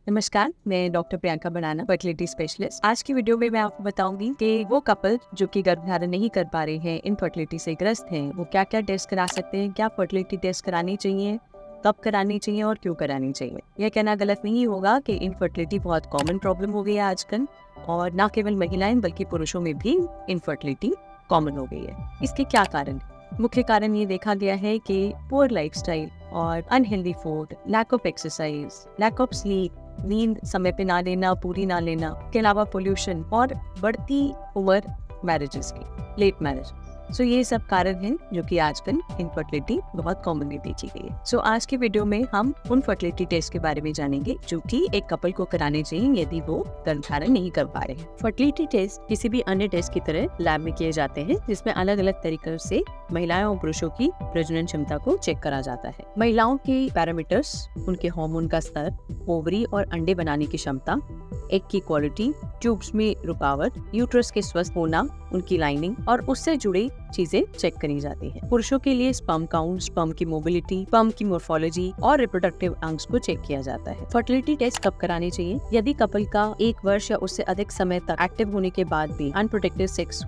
नमस्कार, मैं डॉक्टर प्रियंका बनाना, fertility specialist. आज की वीडियो में मैं आपको बताऊंगी कि वो कपल जो कि गर्भधारण नहीं कर पा रहे हैं, इनफर्टिलिटी से ग्रस्त हैं, वो क्या क्या टेस्ट करा सकते हैं, क्या फर्टिलिटी टेस्ट करानी चाहिए, कब करानी चाहिए और क्यों करानी चाहिए। यह कहना गलत नहीं होगा कि इनफर्टिलिटी बहुत कॉमन प्रॉब्लम हो गई है आजकल, और न केवल महिलाएं बल्कि पुरुषों में भी इनफर्टिलिटी कॉमन हो गई है। इसके क्या कारण? मुख्य कारण ये देखा गया है कि पुअर लाइफस्टाइल और unhealthy food, lack of exercise, lack of sleep, नींद समय पे ना लेना, पूरी ना लेना, के अलावा पोल्यूशन और बढ़ती उम्र मैरिजेस की, लेट मैरिज। सो ये सब कारण हैं जो कि आजकल इनफर्टिलिटी बहुत कॉमनली देखी गई है। सो आज की वीडियो में हम उन फर्टिलिटी टेस्ट के बारे में जानेंगे जो कि एक कपल को कराने चाहिए यदि वो गर्भधारण नहीं कर पा रहे हैं। फर्टिलिटी टेस्ट किसी भी अन्य टेस्ट की तरह लैब में किए जाते हैं, जिसमें अलग अलग तरीकों से महिलाओं और पुरुषों की प्रजनन क्षमता को चेक करा जाता है। महिलाओं के पैरामीटर्स, उनके हार्मोन का स्तर, ओवरी और अंडे बनाने की क्षमता, एग की क्वालिटी, ट्यूब्स में रुकावट, यूट्रस के स्वस्थ होना, उनकी लाइनिंग और उससे जुड़ी चीजें चेक करी जाती हैं। पुरुषों के लिए स्पर्म काउंट, स्पर्म की मोबिलिटी, स्पर्म की मोर्फोलॉजी और रिप्रोडक्टिव अंग्स को चेक किया जाता है। फर्टिलिटी टेस्ट कब कराने चाहिए? यदि कपल का 1 वर्ष या उससे अधिक समय तक एक्टिव होने के बाद भी, अनप्रोटेक्टेड सेक्स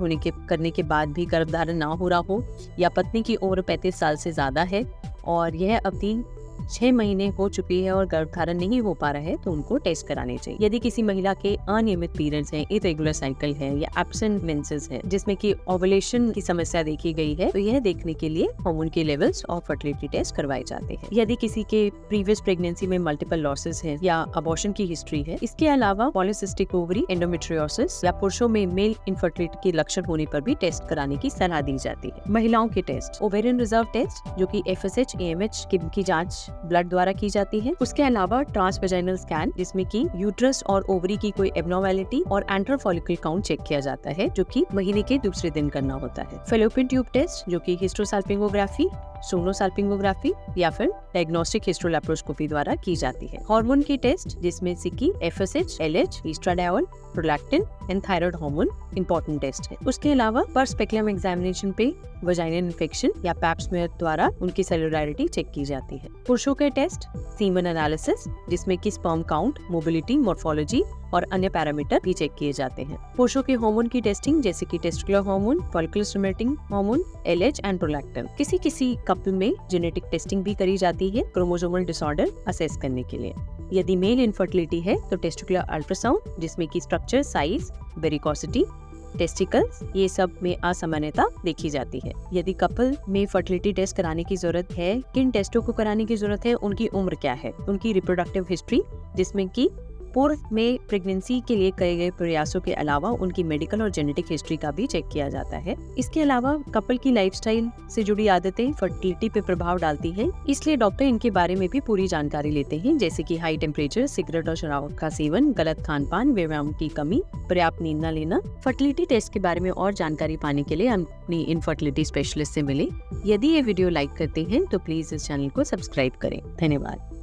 करने के बाद भी गर्भधारण ना हो रहा हो, या पत्नी की उम्र 35 साल से ज्यादा है और यह अवधि 6 महीने हो चुकी है और गर्भधारण नहीं हो पा रहा है, तो उनको टेस्ट कराने चाहिए। यदि किसी महिला के अनियमित पीरियड्स हैं, इरेगुलर साइकिल है या एब्सेंट मेंसेस है, जिसमें कि ओवुलेशन की समस्या देखी गई है, तो यह देखने के लिए हार्मोन के लेवल्स और फर्टिलिटी टेस्ट करवाए जाते हैं। यदि किसी के प्रीवियस प्रेगनेंसी में मल्टीपल लॉसेस है या अबॉर्शन की हिस्ट्री है, इसके अलावा पॉलीसिस्टिक ओवरी, एंडोमेट्रियोसिस या पुरुषों में मेल इनफर्टिलिटी के लक्षण होने पर भी टेस्ट कराने की सलाह दी जाती है। महिलाओं के टेस्ट, ओवेरियन रिजर्व टेस्ट जो कि FSH, AMH की जांच ब्लड द्वारा की जाती है। उसके अलावा ट्रांसवेजाइनल स्कैन, जिसमें कि यूट्रस और ओवरी की कोई एब्नॉर्मैलिटी और एंटर फॉलिकल काउंट चेक किया जाता है, जो कि महीने के दूसरे दिन करना होता है। फेलोपियन ट्यूब टेस्ट जो कि हिस्टोसाल्पिंगोग्राफी, सोनोसाल्पिंगोग्राफी या फिर डायग्नोस्टिक हिस्टोलैप्रोस्कोपी द्वारा की जाती है। हार्मोन की टेस्ट जिसमें से कि FSH, LH, estradiol, prolactin and thyroid hormone important test है। उसके अलावा पर स्पेकुलम एग्जामिनेशन पे वजाइनल इन्फेक्शन या पैप स्मीयर द्वारा उनकी सेलुलैरिटी चेक की जाती है। पुरुषों के टेस्ट, सीमन एनालिसिस जिसमें कि स्पर्म काउंट, मोबिलिटी, मॉर्फोलॉजी और अन्य पैरामीटर भी चेक किए जाते हैं। पुरुषों के हार्मोन की टेस्टिंग जैसे कि testicular hormone, follicular stimulating hormone, LH and prolactin. किसी कपल में जेनेटिक टेस्टिंग भी करी जाती है क्रोमोसोमल डिसऑर्डर असेस करने के लिए। यदि मेल इनफर्टिलिटी है तो टेस्टिकुलर अल्ट्रासाउंड जिसमें कि स्ट्रक्चर, साइज, वेरिकोसिटी, टेस्टिकल्स, ये सब में असामान्यता देखी जाती है। यदि कपल में फर्टिलिटी टेस्ट कराने की जरूरत है, किन टेस्टों को कराने की जरूरत है, उनकी उम्र क्या है, उनकी रिप्रोडक्टिव हिस्ट्री जिसमें कि पूर्व में प्रेगनेंसी के लिए किए गए प्रयासों के अलावा उनकी मेडिकल और जेनेटिक हिस्ट्री का भी चेक किया जाता है। इसके अलावा कपल की लाइफस्टाइल से जुड़ी आदतें फर्टिलिटी पे प्रभाव डालती हैं, इसलिए डॉक्टर इनके बारे में भी पूरी जानकारी लेते हैं, जैसे कि हाई टेम्परेचर, सिगरेट और शराब का सेवन, गलत खान पान, व्यायाम की कमी, पर्याप्त नींद न लेना। फर्टिलिटी टेस्ट के बारे में और जानकारी पाने के लिए हम अपनी इनफर्टिलिटी स्पेशलिस्ट से मिले। यदि ये वीडियो लाइक करते हैं तो प्लीज इस चैनल को सब्सक्राइब करें। धन्यवाद।